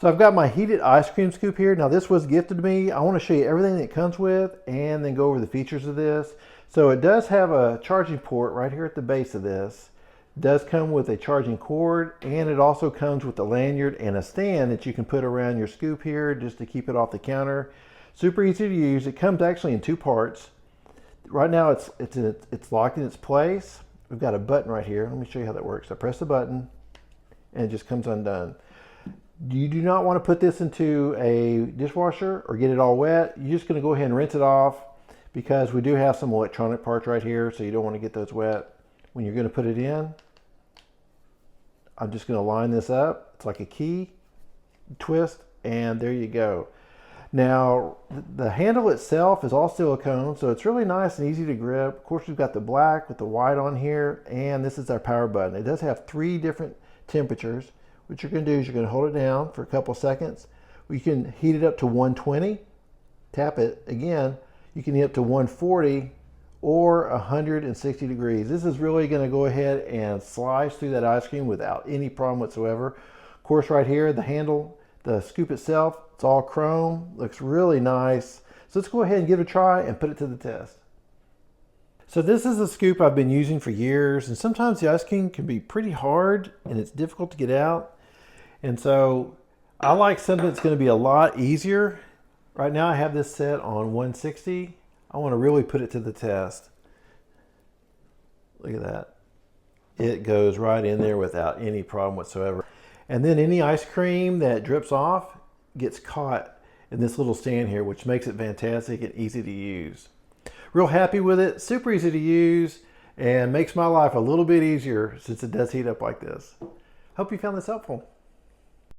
So I've got my heated ice cream scoop here. Now this was gifted to me. I want to show you everything that it comes with and then go over the features of this. So it does have a charging port right here at the base of this. It does come with a charging cord, and it also comes with a lanyard and a stand that you can put around your scoop here just to keep it off the counter. Super easy to use. It comes actually in two parts. Right now it's locked in its place. We've got a button right here. Let me show you how that works. I press the button and it just comes undone. You do not want to put this into a dishwasher or get it all wet. You're just going to go ahead and rinse it off, because we do have some electronic parts right here, so you don't want to get those wet. When you're going to put it in, I'm just going to line this up. It's like a key, twist, and there you go. Now, the handle itself is all silicone, so it's really nice and easy to grip. Of course, we've got the black with the white on here, and this is our power button. It does have 3 different temperatures. What you're going to do is you're going to hold it down for a couple seconds. You can heat it up to 120. Tap it again. You can heat up to 140 or 160 degrees. This is really going to go ahead and slice through that ice cream without any problem whatsoever. Of course, right here, the handle, the scoop itself, it's all chrome. Looks really nice. So let's go ahead and give it a try and put it to the test. So this is a scoop I've been using for years, and sometimes the ice cream can be pretty hard and it's difficult to get out. And so I like something that's going to be a lot easier. Right now I have this set on 160. I want to really put it to the test. Look at that. It goes right in there without any problem whatsoever. And then any ice cream that drips off gets caught in this little stand here, which makes it fantastic and easy to use. Real happy with it, super easy to use, and makes my life a little bit easier since it does heat up like this. Hope you found this helpful.